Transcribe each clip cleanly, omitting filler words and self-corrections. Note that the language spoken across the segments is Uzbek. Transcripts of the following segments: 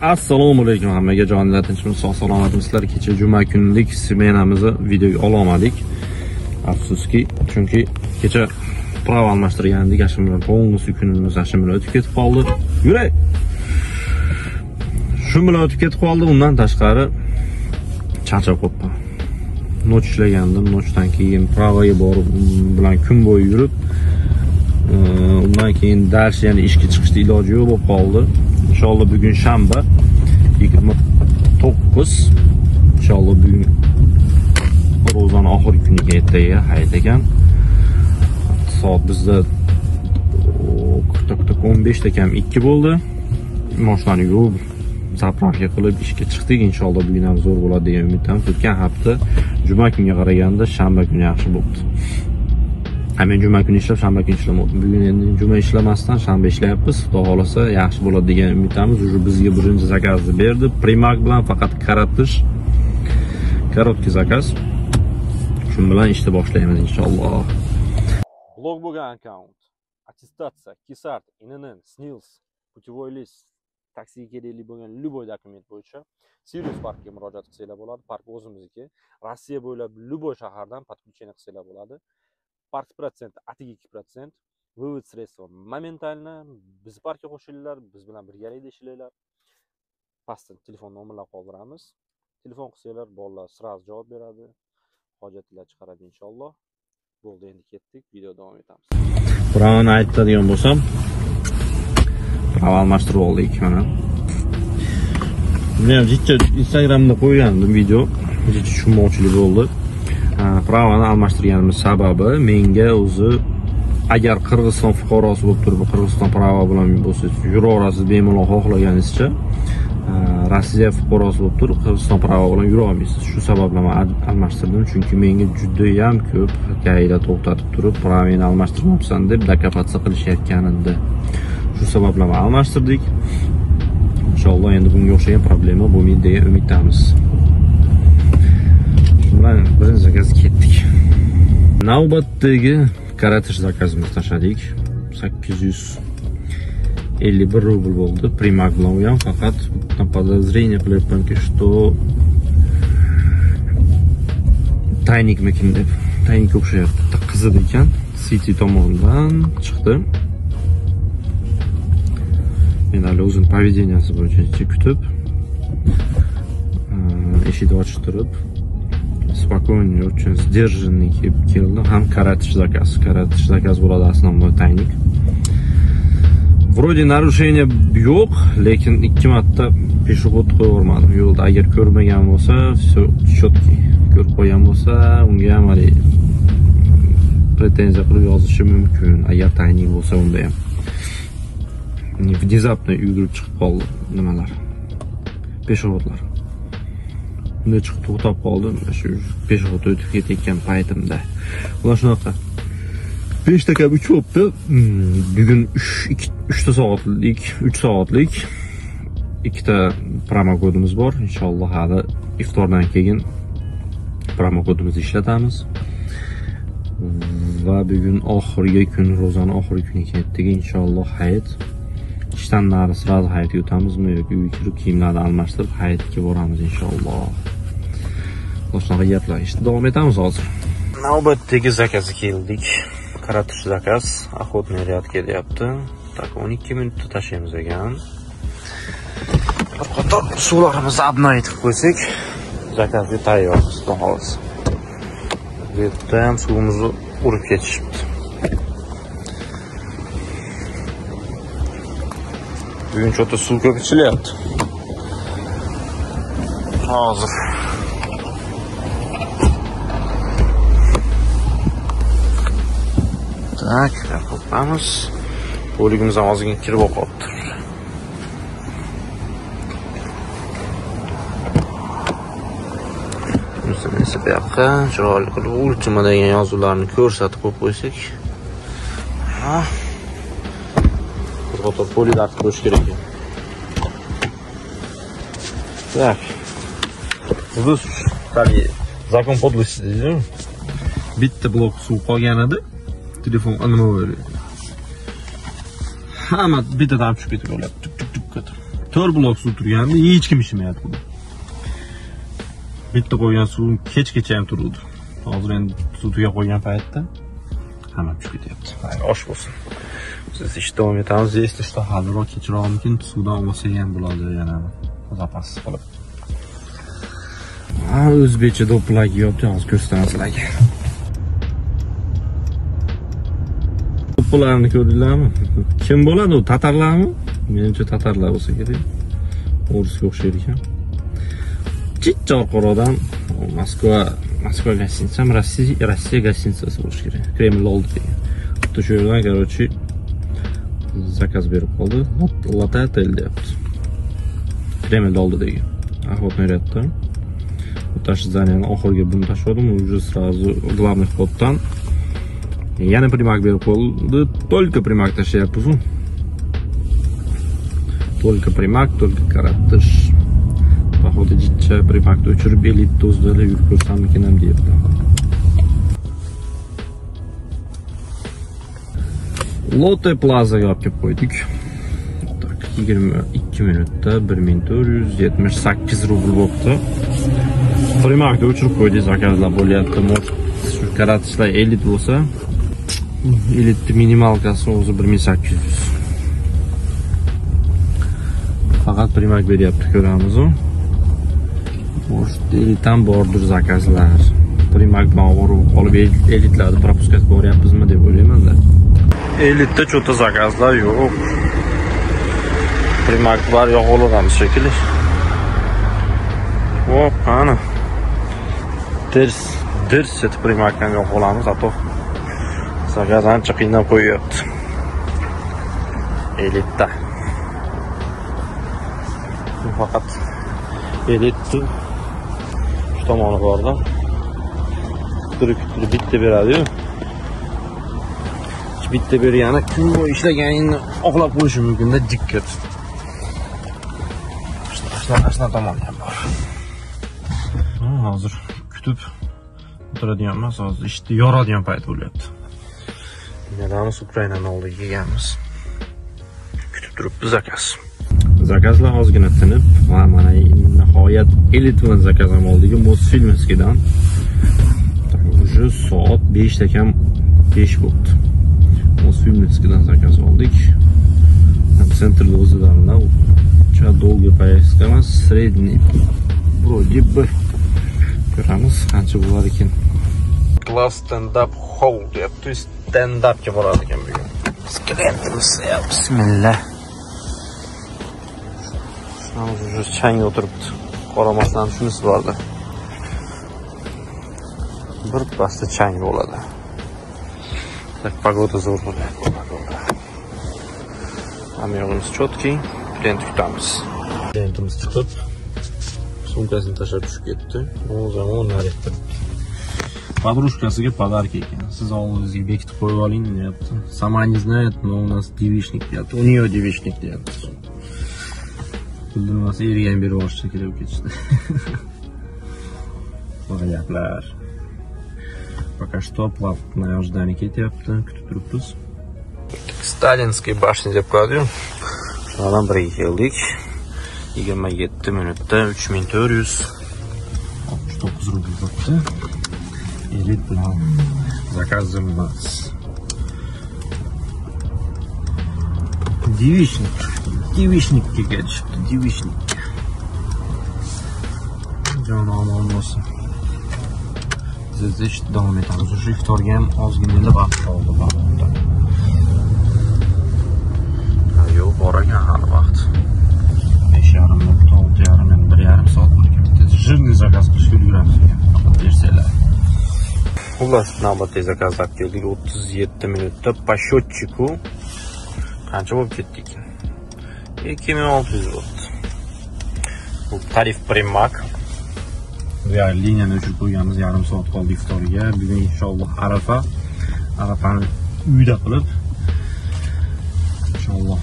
Assalomu alaykum hammaga, jonlar tinchmi, sog' salomatmisizlar? Kecha juma kunlik smenamizni videoga ola olmadik. Afsuski, chunki kecha prava almashtirgandik, ashim bilan polnusi kunimiz ashim bilan o'tib ketib qoldi. Yuray. Shu bilan o'tib ketib qoldi. Undan tashqari charchab qoldim. Noch ishlagandim, nochdan keyin pravaga borib bilan kun bo'yi yurib, undan keyin dars, ya'ni ishga chiqishda iloji yo'q bo'lib qoldi. İnşallah bugün shanba 29. İnşallah bugün ro'zani oxirgi kuniga ertaga hayit ekan. Soat bizda 15 kam 2 bo'ldi. Mashinani yuvib, zapravka qilib ishga chiqdik. Inshaalloh bugun ham zo'r bo'ladi degan umiddamiz. O'tgan hafta juma kuniga qaraganda shanba kuni yaxshi bo'ldi. Men juma kuni ishlab, shanba kuni ishlamadim. Bugun endi juma ishlamasdan shanba ishlayapmiz. Xudo xolasa yaxshi bo'ladi degan umiddamiz. Уже bizga birinchi zakazni berdi. Primak bilan faqat qaratish, korotkий zakaz. Shu bilan ishni boshlaymiz inshaalloh. Blog bo'lgan akkaunt, attestatsiya, KISART, INN, SNILS, путевой лист, taksiga kerakli bo'lgan любой dokument bo'yicha Sirius Parkga murojaat qilsanglar bo'ladi. Park o'zimizniki. Rossiya bo'ylab любой shahardan подключение qilsanglar bo'ladi. Park процент, atigi 2%, вывод средства моментально. Biz parkga qo'shilinglar, biz bilan birgalikda ishlanglar. Pastda telefon nomerlarini qoldiramiz. Telefon qilsanglar, bolalar sraz javob beradi. Hojatlar chiqaradi inshaalloh. Bo'ldi, endi ketdik, video davom etamiz. Birovni aytadigan bo'lsam, prava almashtirib oldik mana. Men jicha Instagramda qo'ygandim video, jicha tushunmovchilik bo'ldi. Pravani almashtirganimiz sababi menga o'zi agar Qirg'iziston fuqarosi bo'lib turib, Qirg'iziston prava bilan bo'lsa, yura olasiz bemalol xohlaganingizcha. Rossiya fuqarosi bo'lib turib, Qirg'iziston prava bilan yura olmaysiz. Shu sababli men almashtirdim, chunki menga juda ham ko'p gayda to'xtatib turib, pravani almashtirmabsan deb dokapatsiya qilishayotgan edi. Shu sababli men almashtirdik. Inshaalloh endi bunga o'xshagan problema bo'lmaydi degan umiddamiz. Birinchi zakaz ketdik. Navbatdagi qaratish zakazimizni tashladik. 851 rubl bo'ldi. Primak bilan u ham faqat podozrение qilyapmanki, что taynikmikin deb. Taynik o'xshayapti. Qizil ekan. City tomonidan chiqdi. Men hali o'zim поведенияsi bo'yicha kutib, eshikni ochib turib, спокойный, очень сдержанный keldi. Ham qaratish zakaz. Qaratish zakaz bo'ladi основной taynik. Вроде narушение yo'q, lekin 2 marta peshobod qo'yvermadim yo'lda. Agar ko'rmagan bo'lsa, все четкий. Ko'rib qo'ygan bo'lsa, unga ham pretenziya qilib yozishi mumkin. Agar taynik bo'lsa, unda ham. Внезапно yugurib chiqib qoldi nimalar? Peshobodlar. Bunda chiqib to'xtab qoldim. Shu peshobod o'tib ketayotgan paytimda. Ular shunaqa 5 dakika 3 bo'libdi. Bugun 3 soatlik ikkita promokodimiz bor. Inshaalloh hali iftordan keyin promokodimizni ishlatamiz. Va bugun oxirgi kun, ro'zani oxirgi kuniga ketdik. Inshaalloh hayit. Ishdan nari sirada hayitga o'tamizmi yoki uyga kirib kiyimlarni almashtirib hayitga boramiz inshaalloh. Boshqa gaplar ishda davom etamiz hozir. Navbatdagi zakazga keldik. Qaratish zakaz, охотный ряд kelyapti. Tak 12 minutda tashlaymiz ekan. Bir qator suvlarimizni abnoy etib qo'ysak, zakazga tayyor, xudo xolasa. Bu yerda ham suvimizni urib ketishibdi. Bugun cho'ta suv ko'p ichilyapti. Hozir tak, qo'yamiz. Poligimiz ham ozgina kirib qolibdi. Esa bu yoqqa chiroyli qilib ultima degan yozuvlarni ko'rsatib qo'yib qo'ysak. Qator polilar qo'yish kerak. Так. Biz tabii zakon podlosti deydi. Bitta blok suv qolgan edi. Telefon nima bo'ldi? Hamma bittadan tushib ketib qoladi. Tuk tuk tuk. 4 blok suv turganda hech kim ishmayapti. Bitta qo'ygan suvim kechgacha ham turdi. Hozir endi suv tuga qo'ygan paytda hamma tushib ketyapti. Osh bo'lsin. Siz ish davom etamiz. Esti что hozirroq kechirog'imkin, suvdan olsa ham bo'ladi yana. Zapas qilib. O'zbekcha do'ppilar kiyapti, hozir ko'rsataman sizlarga. Do'ppilarni ko'rdinglarmi? Kim bo'ladi u? Tatarlarmi? Menimcha tatarlar bo'lsa kerak. O'risga o'xshaydi ekan. Chicha qo'rodan Moskva gостиница, Rossiya gостиницasi bo'lishi kerak. Kreml oldi degan. Xuddi shu yerdan, короче, zakaz berib qoldi. Lotatel deyapti. Kreml oldi degan. Охотный рядda. Tash zaniyani oxirgi buni tashladim, уже сразу главный входdan yana primak berib qoldi. Только primak tashlayapmiz. Только primak, только karatish. Походу jicha primakni o'chirib elitni o'zlari yurib ko'rsammikin ham deyapti. Lotte Plazaga olib kelib qo'ydik. Tak, 22 minutda 1478 rubl bo'ldi. Primakni o'chirib qo'ydik, zakazlar bo'lyapti. Shu karatishlar elit bo'lsa, elitni minimalkasi o'zi 1800. Faqat primak beryapti, ko'ramiz. Может, elitdan bordir zakazlar. Primak mag'rur qolib elitlarni propuskatga boryapmizmi deb o'ylayman-da. Elitda cho'ta zakazlar yo'q. Primak bor yo'q olamiz shekilli. Hop, ana. Ders et primakdan yo'q olamiz, ato. Zakaz ancha qiynab qo'yyapti. Elitda. Faqat elitni tomoni borda. Turib bitta beradi-yu. Bitta bergani kun bo'yi ishlaganingni oqlab qo'yishi mumkin-da, dikkat. Ashna tomon ham bor. Hozir kutib o'tiradigan emas, hozir ishni yoradigan payt bo'lyapti. Nedamiz Ukrainadan oldiga kelganmiz. Kutib turibdi zakaz. Zakazlar ozgina tinib, mana nihoyat elitvan zakaz ham oldik, Mosfilmskidan. Уже soat 5 da kam 5 bo'ldi. Mosfilmskidan zakaz oldik. Centrda o'zidan juda долгий поездка emas, средний. Вроде бы. Ko'ramiz qancha bo'lar ekan. Class stand-up hold deyapti, stand-upga boradi ekan bugun. Skeletimiz, bismillah. Hozir changga o'tiribdi. Qoramasdan shunisi borda. Bir pasta chang bo'ladi. Tak pagoda zo'r bo'ladi. Hamma yo'g'imiz chotki, klient kutamiz. Klientimiz chiqib, sumkasini tashlab tushib ketdi. O zaman narxda. Подружкasiga подарки ekan. Siz oldingizga bekitib qo'yib oling, deyapti. Сама не знает, но у нас девичник deyapti. У нее девичник deyapti. Bildirmasa eriga ham berib olish kerak bo'lib ketishdi. Bunday gaplar. Пока что плавное ожидание ketyapti, kutib turibmiz. Stalinskiy bashni deb qo'yadi. Shundan birga keldik. 27 minutda 3469 rubl bo'ldi. Elit bilan zakazimiz. Девичникka kelishibdi, девичникka. Jon omon bo'lsin. Siz ishni davom etamiz. O'sha iftorga ham ozgina vaqt qoldi bag'da. Yo'q, bor ekan hali vaqt. 5:30 minut, 6:30 minut, 1:30 soat bor ekan. Jирный zakaz qilishga ulguramiz ekan. Bersalar. Xullas, navbatdagi zakazlar keldik. 37 minutda по счетчику qancha bo'lib ketdik? 2600 bo'ldi. Bu tarif primak. Real liniyani o'chirib qo'yganmiz, yarim soat qoldi iftorga. Bugun inshaalloh Arafani uyda qilib, inshaalloh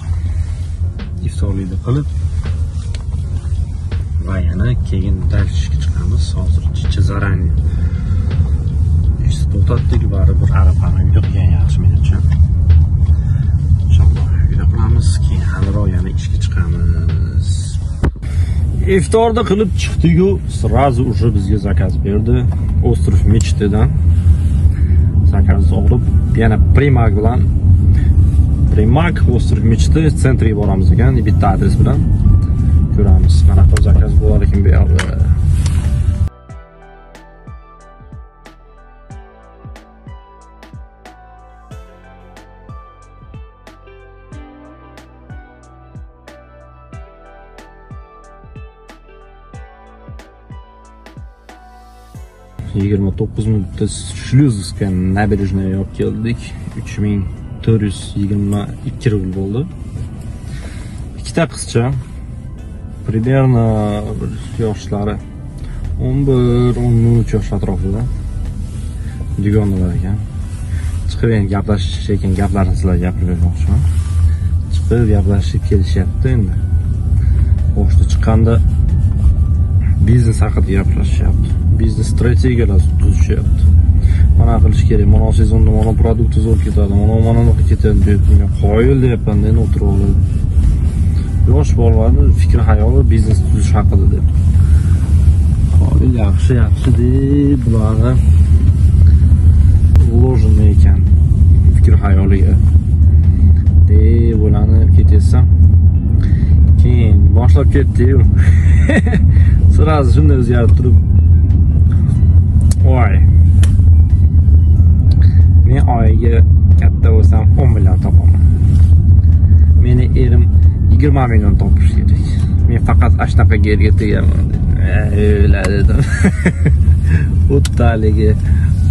iftorlikni qilib va yana keyin dashga chiqamiz. Hozir chicha zarani ishni to'xtatdik, baribir Arafani uyda qilgan yaxshi menimcha. Inshaalloh uyda qilamiz, keyin haliroq yana ishga chiqamiz. iftorda qilib chiqdik-ku, sразу уже bizga zakaz berdi. Ostrov mechitidan zakaz olib, yana Primak bilan Primak Ostrov mechiti sentriga boramiz ekan, bitta adres bilan ko'ramiz. Mana bu zakaz bo'lar ekan bu yerda. 29 minutda Shluzovska nabережная olib keldik. 3422 rubl bo'ldi. Ikkita qizcha примерно yoshlari 11-13 yosh atrofida dugonlar ekan. Chiqib endi gaplashish ekan, gaplarini sizlarga gapirib bermoqchiman. Chiqib gaplashib kelishyapti endi. Boshda chiqqanda biznes haqida gaplashyapti. Biznes strategiyalar tuzishyapti. Mana qilish kerak, mana sezonda mana produkt zo'r ketadi, mana qilib ketadi deb qoyil deyapman, men o'tirib olib. Yosh bolalarning fikr xayoli biznes tuzish haqida deb. Qoyil yaxshi deb bularni ulojenli ekan fikr xayoliga. Deb ularni ketasan. Keyin boshlab ketdi-yu. Sразу shunday o'zgarib turib, voy. Men oyiga katta bo'lsam 10 million topaman. Meni erim 20 million topish kerak. Men faqat ashtaqa yerga tegaman dedi. O'yla dedim. O'ttaligi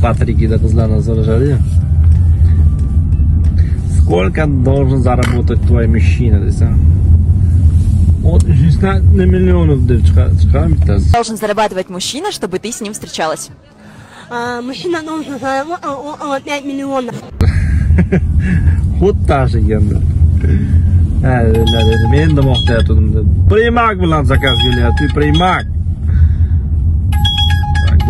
Patrikida qizlardan so'rashadi-yu. Сколько должен заработать твой мужчина desam? Вот 16 миллионов deb chiqaram bittasi. Должен зарабатывать мужчина, чтобы ты с ним встречалась. Мужчина должен зарабатывать 5 миллионов. Xuddi ashiganda. Men demoqda aytdim. Primak bilan zakaz kelyapti, Primak.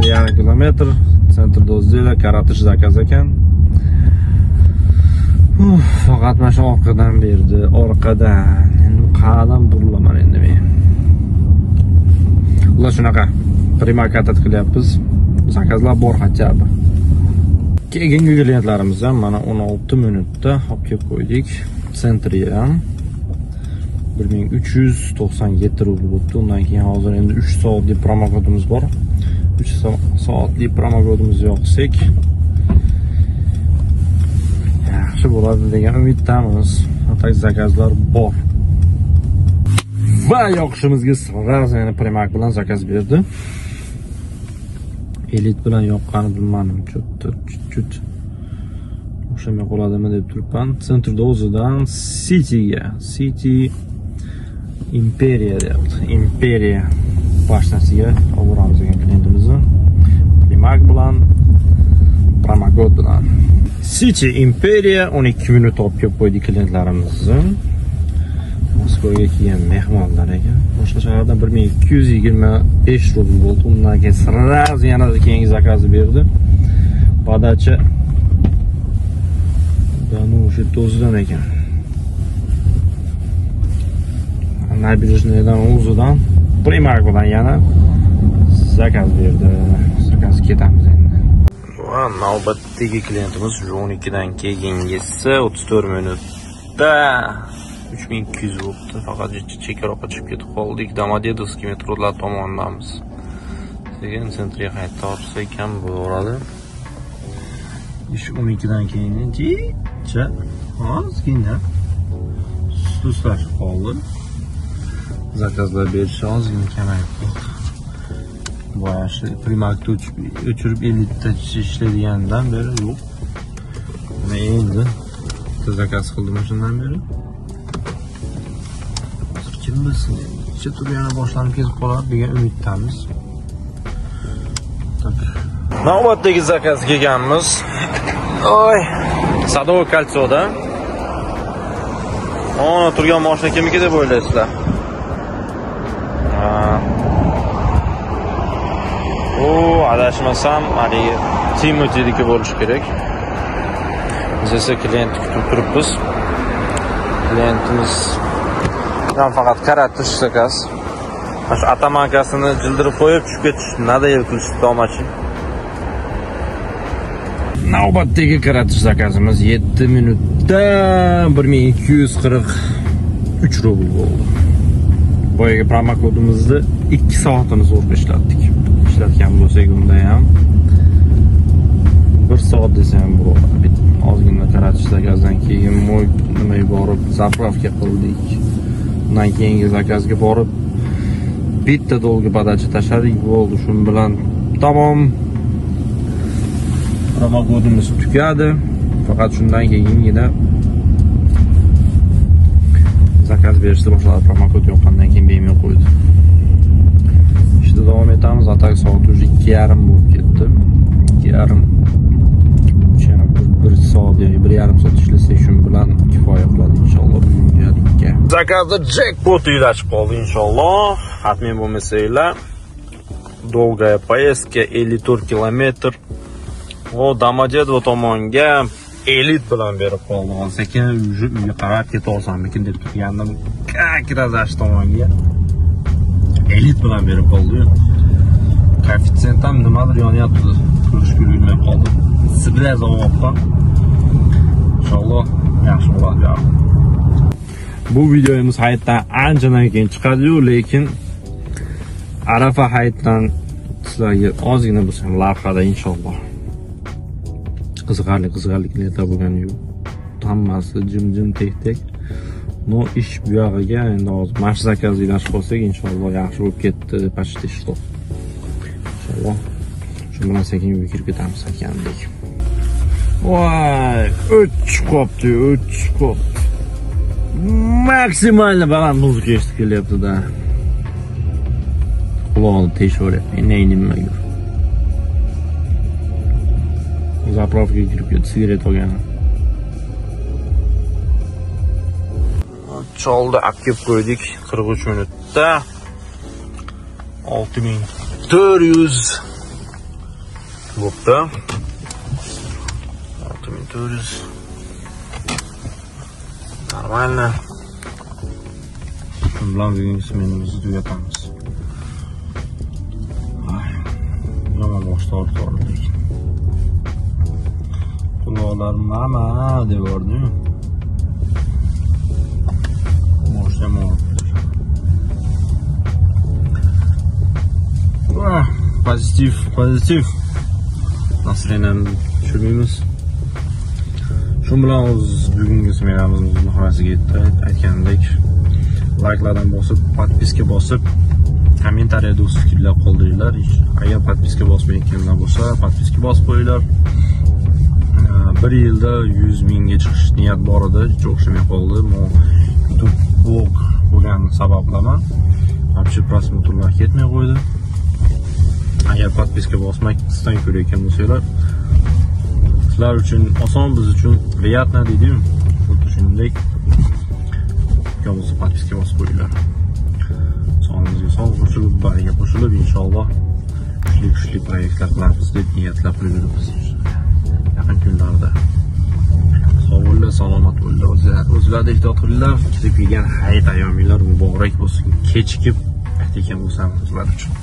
1,5 kilometr sentrda o'zida karatish zakaz ekan. Faqat mana shu orqadan berdi, orqadan. Endi qayerdan burilaman endi men. Ular shunaqa Primak katat qilyapmiz. Zakazlar bor hattobi. Keyingi klientlarimiz ham mana 16 minutda olib kelib qo'ydik. Sentriga 1397 rubl bo'ldi. Undan keyin hozir endi 3 soatlik promokodimiz bor. 3 soatlik promokodimizni yoqsak yaxshi bo'ladi degan umiddamiz. Atak zakazlar bor. Va yoqishimizga sразу yana Primak bilan zakaz berdi. Elit bilan yoqqani bilmadim, chut. O'shamay qoladimi deb turibman. Sentrda o'zidan City Imperiya deyapti. Imperiya bashnasiga olib ekan klientimizni. Primak bilan, Promokod bilan. City Imperiya 12 minut olib kelib qo'ydik klientlarimizni. Moskvaga kelgan mehmonlar ekan. Boshqa shahardan 1225 rubl bo'ldi. Undan keyin sразу yana keyingi zakazni berdi. Podacha o'sha to'zidan ekan. Nabережныйdan o'zidan Primak bilan yana zakaz berdi. Zakaz ketamiz endi. Va navbatdagi klientimiz 12 dan keyingisi 34 minutda 3200 bo'ldi. Faqat chekkaroqqa chiqib ketib qoldik. Domodedovskiy metrolar tomonidamiz. Sekin sentriga qayta olsak ham bo'laveradi. Ish 12 dan keyin ozgina suslashib qoldi. Zakazlar berish ozgina kamayib qoldi. Boyashi Primakni o'chirib 50 ta ishlaydigandan beri yo'q. Mana endi zakaz qildim shundan beri. Kim bilsin, chetur yana boshlanib ketib qolar degan umiddamiz. Navbatdagi zakaz kelganmiz. Oy, Sadovoy Koltsoda. Ona turgan mashina kimniki deb o'ylaysizlar? Adashmasam, haligi Timotiniki bo'lishi kerak. Biz esa klient kutib turibmiz. Klientimiz faqat karatish zakaz. Shu atamankasini jildirib qo'yib tushib ketish nadayel qilishdi domachi. Navbatdagi kiritish zakazimiz 7 minutda 1243 rubl bo'ldi. Boyaga promo kodimizni 2 soatini zo'rg'a ishlatdik. Ishlatgan bo'lsak unda ham 1 soat desam bo'ladi. Ozgina kiritish zakazdan keyin nimaga borib zapravka qildik. Undan keyingi zakazga borib bitta dolga podacha tashladik, bo'ldi. Shu bilan tamom. Promo kodimiz tugadi. Faqat shundan keyingina zakaz berishni boshladi. Promo kod yoqqandan keyin bemalol qo'ydi. Ishda davom etamiz. Atak soat уже 2:30 bo'lib ketdi. 2:30. Bir soat yoki 1,5 soat ishlasak shu bilan kifoya qiladi inshaalloh bugunga. Zakazda jackpot ilashib qoldi inshaalloh. Xatmen bo'lmasanglar. Долгая поездка 54 kilometr. O Domodedovo tomonga elit bilan berib qoldi. Sekin uyga qarab ketaolsammikin deb turgandim. Kakirazash tomonga elit bilan berib qoldi. Koeffitsient ham nimadir yonyapti. Ko'rish ko'rilmay qoldi. Sibira zavoddan. Inshaalloh yaxshi bo'ladi. Bu videomiz hayitdan anchadan keyin chiqadi-yu, lekin Arafa hayitdan sizlarga ozgina bo'lsa ham lavhada inshaalloh qiziqarli bo'lgan-yu. Hammasi jim tek. No ish bu yog'iga endi hozir mash zakaz ilashib qolsak inshaalloh yaxshi bo'lib ketdi, почти что. Inshaalloh shu bilan sekin uyga kirib ketamiz ekandek. Voy, 3 qopdi. Maksimalni baland muzika eshitilyapti-da. Quloqni teshaveryapti. Nimaga? Zapravkaga kirib ketdi, sigaret olgan. Cholda olib qo'ydik 43 minutda 6400 bo'pti. 6400 Нормально. Bilan bugungi smenimizni tugatamiz. Yomon boshda o'rtoqlik. Quloqlar mama devordi-yu. Pozitiv. Nasrenani tushirmaymiz. Shu bilan o'z bugungi smenamiz nihoyasiga yetdi. Aytganimdek, likelardan bosib, podpiska bosib, kommentariyada o'z fikrlar qoldiringlar. Agar podpiska bosmayotganlar bo'lsa, podpiska bosib qo'yinglar. 1 yilda 100 mingga chiqish niyat bor edi, hech o'xshamay qoldi. YouTube blog bo'lgan sabablaman. Вообще просмотрlar ketmay qo'ydi. Agar podpiska bosmasdan ko'rayotgan bo'lsanglar, sizlar uchun oson, biz uchun приятно deydi-yu. Xuddi shuningdek, podpiska bosib qo'yinglar. Sonimizga son qo'shilib, bariga qo'shilib, inshaalloh kuchli proyektlar qilamiz deb niyatlab yuribmiz. Yaqin kunlarda. Sog' bo'linglar, salomat bo'linglar. O'zingizlarga ehtiyot qilinglar. Kirib kelgan hayit ayyominglar muborak bo'lsin. Kechikib aytgan bo'lsam sizlar uchun.